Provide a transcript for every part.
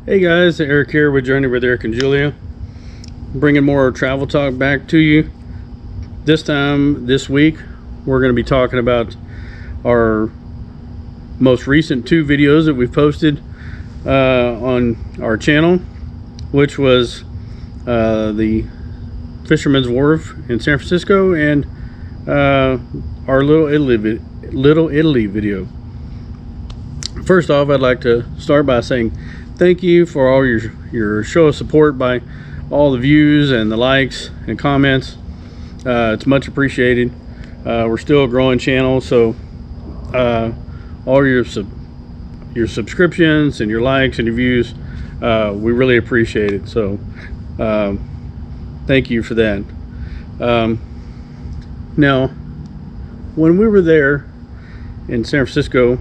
Hey guys, Eric here with Journey with Eric and Julia, bringing more travel talk back to you. This week we're going to be talking about our most recent two videos that we've posted on our channel, which was the Fisherman's Wharf in San Francisco and our Little Italy video. First off, I'd like to start by saying thank you for all your show of support by all the views and the likes and comments. It's much appreciated. We're still a growing channel, so all your subscriptions and your likes and your views, we really appreciate it. So thank you for that. Now, when we were there in San Francisco,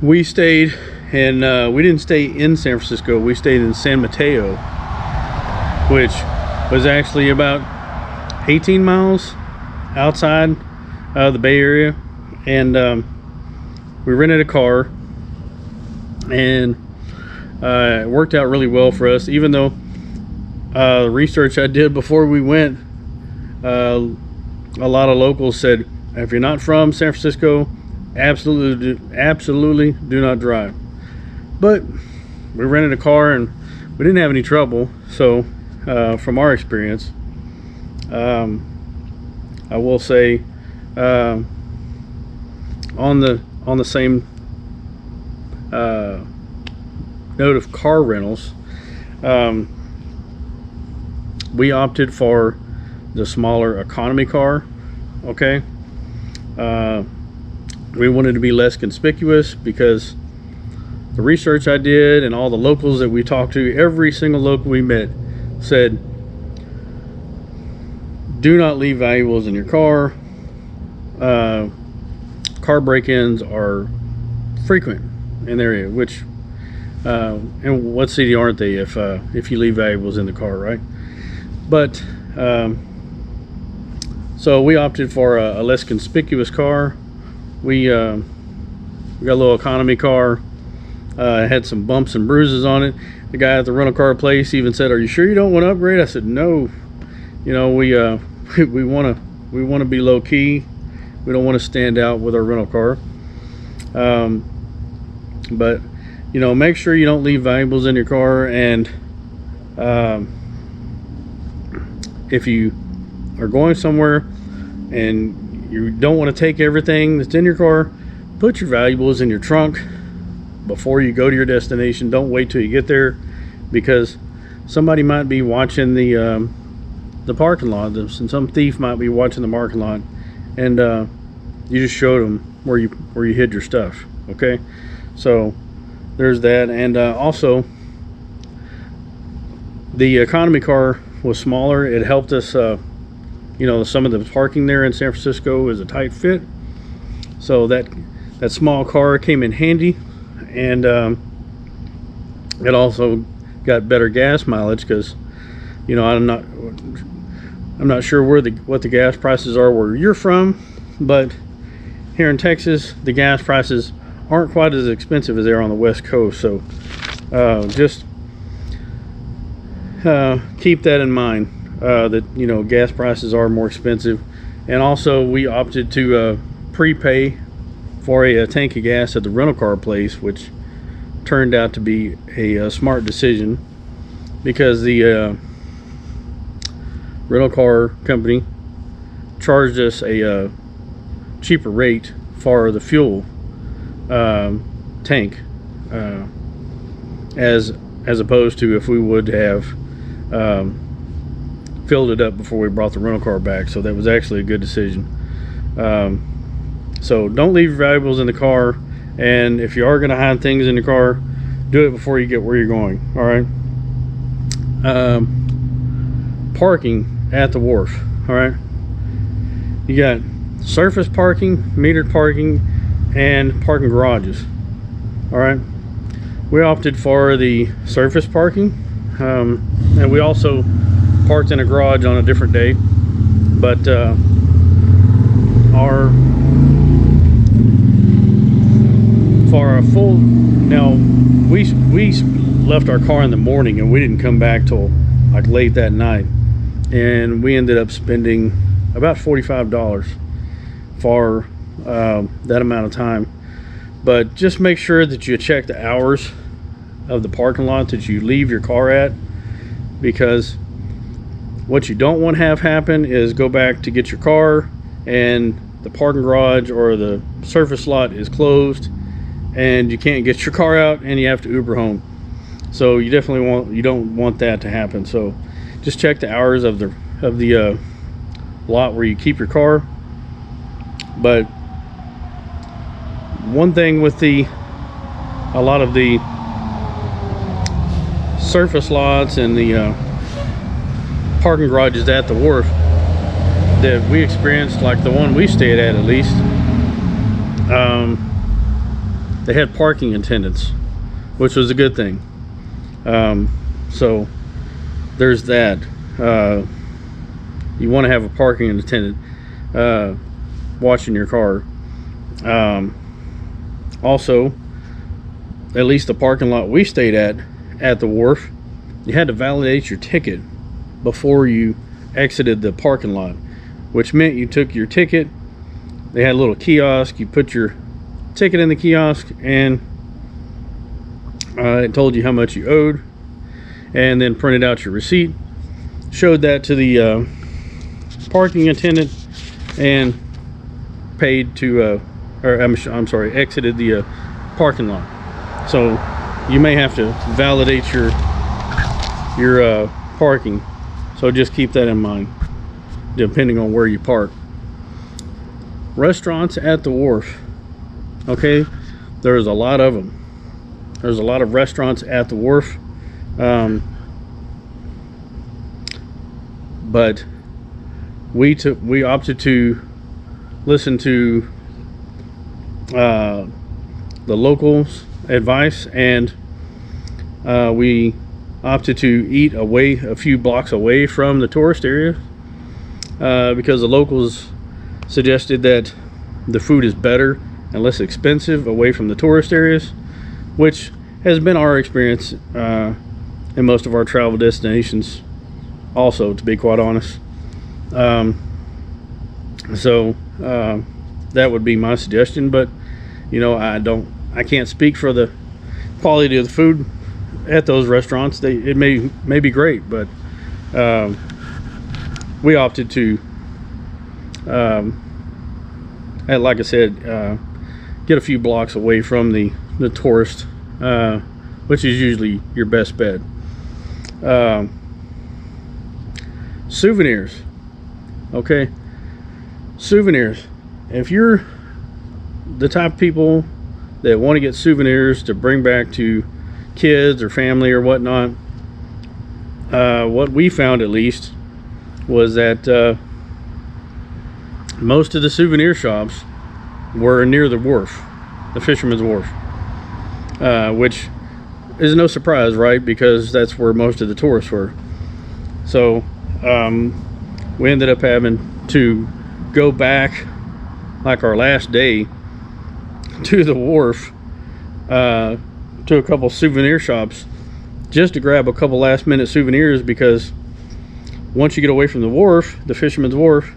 we stayed, and we didn't stay in San Francisco, we stayed in San Mateo, which was actually about 18 miles outside the Bay Area. And we rented a car, and it worked out really well for us, even though the research I did before we went, a lot of locals said, if you're not from San Francisco, absolutely do not drive. But we rented a car and we didn't have any trouble. So from our experience, I will say on the same note of car rentals, we opted for the smaller economy car. Okay, we wanted to be less conspicuous because the research I did and all the locals that we talked to, every single local we met said, do not leave valuables in your car. Car break-ins are frequent in the area, which in what city aren't they if you leave valuables in the car, right? But so we opted for a less conspicuous car. We got a little economy car. It had some bumps and bruises on it. The guy at the rental car place even said, "Are you sure you don't want to upgrade?" I said, "No. You know, we want to be low key. We don't want to stand out with our rental car. But you know, make sure you don't leave valuables in your car. And if you are going somewhere and you don't want to take everything that's in your car, put your valuables in your trunk before you go to your destination. Don't wait till you get there, because somebody might be watching the parking lot, and some thief might be watching the parking lot, and you just showed them where you hid your stuff. Okay, so there's that. And also, the economy car was smaller. It helped us. You know, some of the parking there in San Francisco is a tight fit, so that small car came in handy. And it also got better gas mileage, because you know, I'm not sure what the gas prices are where you're from, but here in Texas the gas prices aren't quite as expensive as they are on the West Coast. So just keep that in mind, that you know, gas prices are more expensive. And also, we opted to prepay for a tank of gas at the rental car place, which turned out to be a smart decision, because the rental car company charged us a cheaper rate for the fuel tank, as opposed to if we would have filled it up before we brought the rental car back. So that was actually a good decision. So don't leave your valuables in the car, and if you are going to hide things in the car, do it before you get where you're going. All right. Parking at the wharf. All right, you got surface parking, metered parking, and parking garages. All right, we opted for the surface parking, and we also parked in a garage on a different day, but our for a full, now we left our car in the morning and we didn't come back till like late that night, and we ended up spending about $45 for that amount of time. But just make sure that you check the hours of the parking lot that you leave your car at, because what you don't want to have happen is go back to get your car and the parking garage or the surface lot is closed and you can't get your car out and you have to Uber home. So you don't want that to happen. So just check the hours of the lot where you keep your car. But one thing with a lot of the surface lots and the parking garages at the wharf that we experienced, like the one we stayed at least, they had parking attendants, which was a good thing. So there's that. You want to have a parking attendant watching your car. Also, at least the parking lot we stayed at the wharf, you had to validate your ticket before you exited the parking lot, which meant you took your ticket. They had a little kiosk. You put your ticket in the kiosk and it told you how much you owed, and then printed out your receipt, showed that to the parking attendant, and paid to I'm sorry, exited the parking lot. So you may have to validate your parking, so just keep that in mind depending on where you park. Restaurants at the wharf, okay, there's a lot of them. There's a lot of restaurants at the wharf, but we opted to listen to the locals' advice, and we opted to eat a few blocks away from the tourist area, because the locals suggested that the food is better and less expensive away from the tourist areas, which has been our experience in most of our travel destinations also, to be quite honest. So that would be my suggestion, but you know, I can't speak for the quality of the food at those restaurants. It may be great, but we opted to like I said, get a few blocks away from the tourist, which is usually your best bet. Souvenirs, okay, souvenirs. If you're the type of people that want to get souvenirs to bring back to kids or family or whatnot, what we found at least was that most of the souvenir shops were near the wharf, the Fisherman's Wharf, which is no surprise, right? Because that's where most of the tourists were. So we ended up having to go back, like our last day, to the wharf, to a couple souvenir shops just to grab a couple last minute souvenirs, because once you get away from the wharf, the Fisherman's Wharf,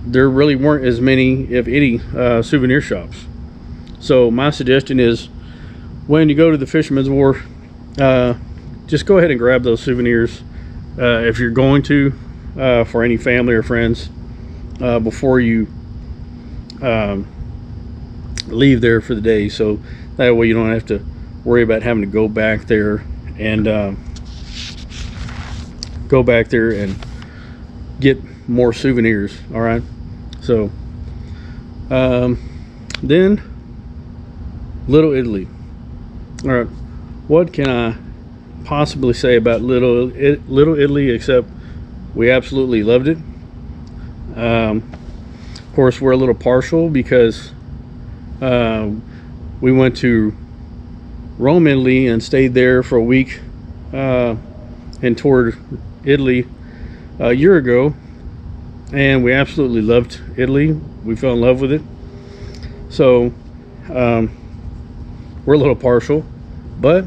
there really weren't as many, if any, souvenir shops. So my suggestion is, when you go to the Fisherman's Wharf, just go ahead and grab those souvenirs if you're going to, for any family or friends, before you leave there for the day, so that way you don't have to worry about having to go back there and get more souvenirs. All right, so then Little Italy. All right, what can I possibly say about Little Italy except we absolutely loved it. Of course, we're a little partial because we went to Rome, Italy, and stayed there for a week and toured Italy a year ago, and we absolutely loved Italy. We fell in love with it. So we're a little partial, but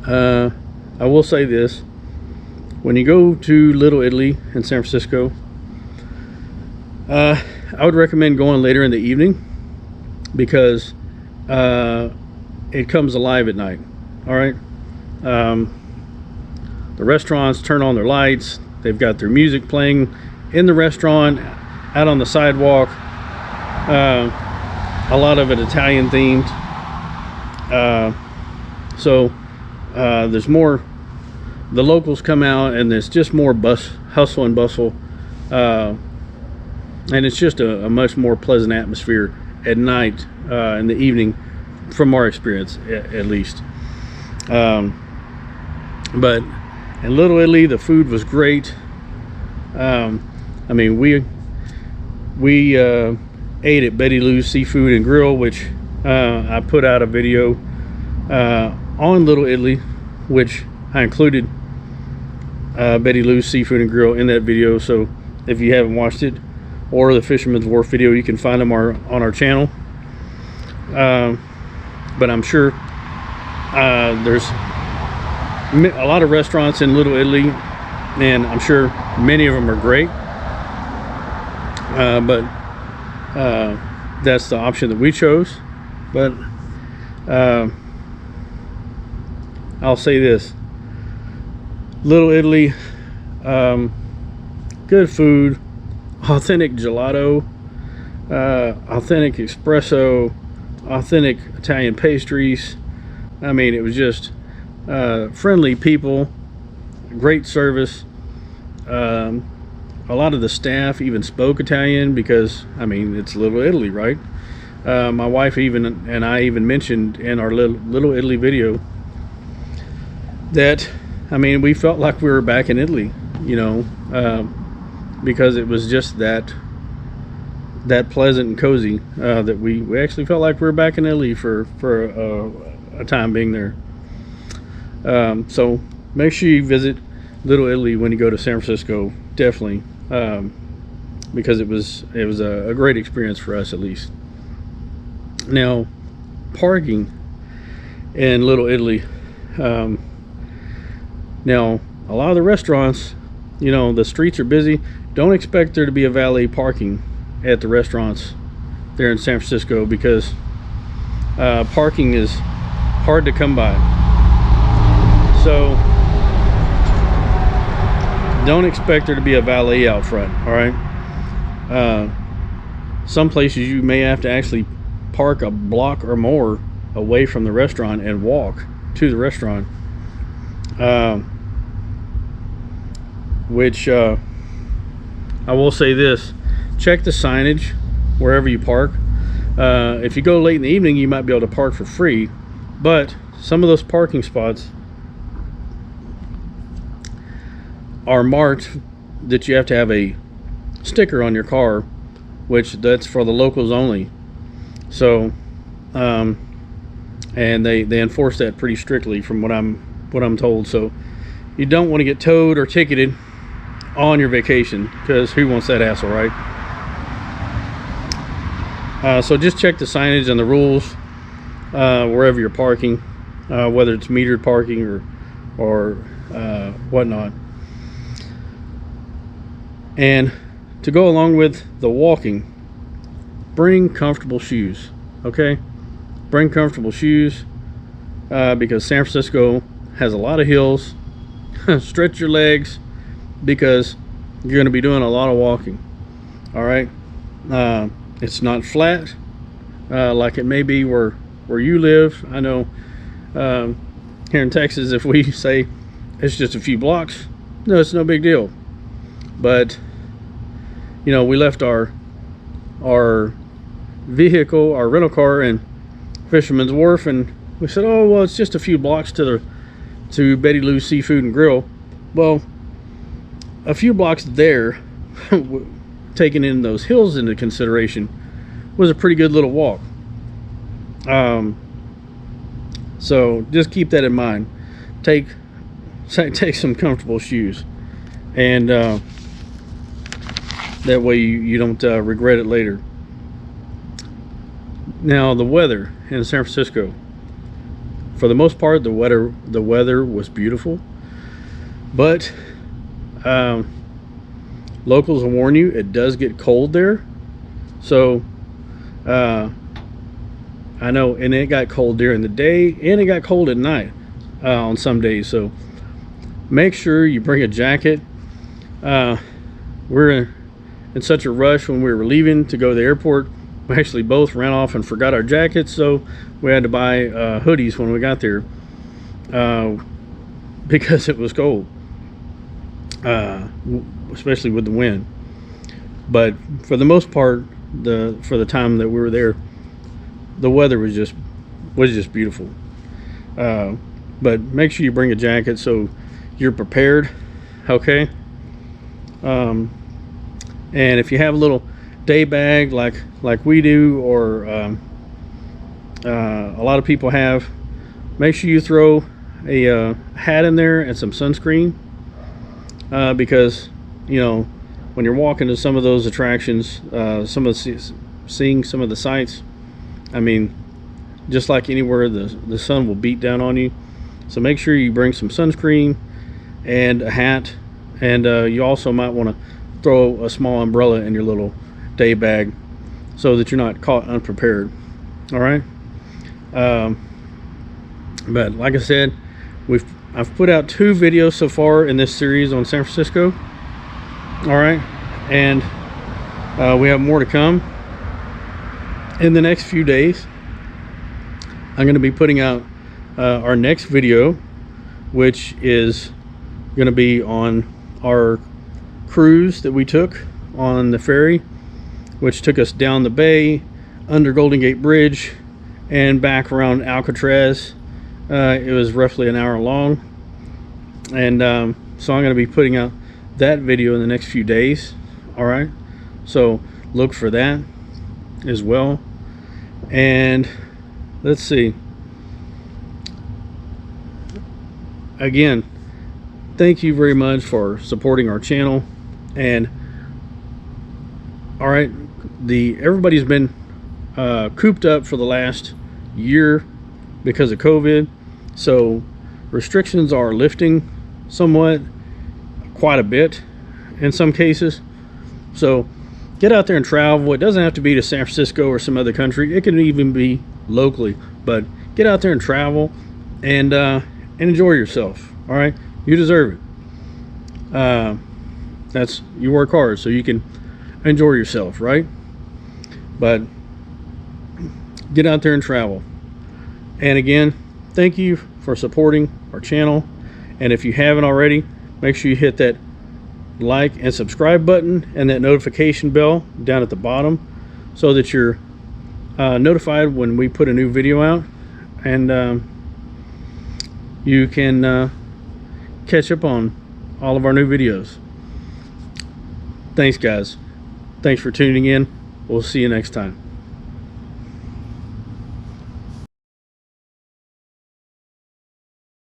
I will say this: when you go to Little Italy in San Francisco, I would recommend going later in the evening, because it comes alive at night. All right. The restaurants turn on their lights. They've got their music playing in the restaurant, out on the sidewalk. A lot of it Italian themed. So there's more. The locals come out, and there's just more hustle and bustle, and it's just a much more pleasant atmosphere at night, in the evening, from our experience, at least. But in Little Italy, the food was great. I mean, we ate at Betty Lou's Seafood and Grill, which I put out a video on Little Italy, which I included Betty Lou's Seafood and Grill in that video. So if you haven't watched it, or the Fisherman's Wharf video, you can find them on our channel. But I'm sure there's a lot of restaurants in Little Italy, and I'm sure many of them are great. But that's the option that we chose. But I'll say this: Little Italy, good food, authentic gelato, authentic espresso, authentic Italian pastries. I mean, it was just friendly people, great service. A lot of the staff even spoke Italian, because I mean, it's Little Italy, right? My wife and I even mentioned in our Little Italy video that, I mean, we felt like we were back in Italy, you know, because it was just that pleasant and cozy, that we actually felt like we were back in Italy for a time being there. So make sure you visit Little Italy when you go to San Francisco, definitely, because it was a great experience for us, at least. Now, parking in Little Italy. Now, a lot of the restaurants, you know, the streets are busy. Don't expect there to be a valet parking at the restaurants there in San Francisco, because parking is hard to come by. So don't expect there to be a valet out front. All right. Some places you may have to actually park a block or more away from the restaurant and walk to the restaurant, which I will say this: check the signage wherever you park. If you go late in the evening, you might be able to park for free, but some of those parking spots are marked that you have to have a sticker on your car, which that's for the locals only. So and they enforce that pretty strictly, from what I'm told. So you don't want to get towed or ticketed on your vacation, because who wants that hassle, right? So just check the signage and the rules wherever you're parking, whether it's metered parking or whatnot. And to go along with the walking, bring comfortable shoes. Okay, bring comfortable shoes, because San Francisco has a lot of hills. Stretch your legs, because you're going to be doing a lot of walking. All right. It's not flat like it may be where you live. I know here in Texas, if we say it's just a few blocks, no, it's no big deal. But you know, we left our vehicle, our rental car, in Fisherman's Wharf, and we said, oh well, it's just a few blocks to Betty Lou's Seafood and Grill. Well, a few blocks there, taking in those hills into consideration, was a pretty good little walk. So just keep that in mind. Take some comfortable shoes, and that way you don't regret it later. Now the weather in San Francisco, for the most part, the weather was beautiful, but locals will warn you, it does get cold there. So I know, and it got cold during the day and it got cold at night on some days. So make sure you bring a jacket. We're in such a rush when we were leaving to go to the airport. We actually both ran off and forgot our jackets, so we had to buy hoodies when we got there because it was cold, especially with the wind. But for the most part, for the time that we were there, the weather was just beautiful. But make sure you bring a jacket so you're prepared, okay? And if you have a little day bag like we do, or a lot of people have, make sure you throw a hat in there and some sunscreen, because you know, when you're walking to some of those attractions, seeing some of the sights, I mean, just like anywhere, the sun will beat down on you. So make sure you bring some sunscreen and a hat, and you also might want to throw a small umbrella in your little day bag so that you're not caught unprepared. All right. But like I said, I've put out 2 videos so far in this series on San Francisco. All right, and we have more to come in the next few days. I'm going to be putting out our next video, which is going to be on our cruise that we took on the ferry, which took us down the bay, under Golden Gate Bridge, and back around Alcatraz. It was roughly an hour long, and so I'm going to be putting out that video in the next few days. All right, so look for that as well. And let's see, again, thank you very much for supporting our channel. And all right, everybody's been cooped up for the last year because of COVID, so restrictions are lifting somewhat, quite a bit in some cases. So get out there and travel. It doesn't have to be to San Francisco or some other country. It can even be locally, but get out there and travel and enjoy yourself. All right, you deserve it. You work hard so you can enjoy yourself, right? But get out there and travel. And again, thank you for supporting our channel. And if you haven't already, make sure you hit that like and subscribe button and that notification bell down at the bottom so that you're notified when we put a new video out, and you can catch up on all of our new videos. Thanks, guys. Thanks for tuning in. We'll see you next time.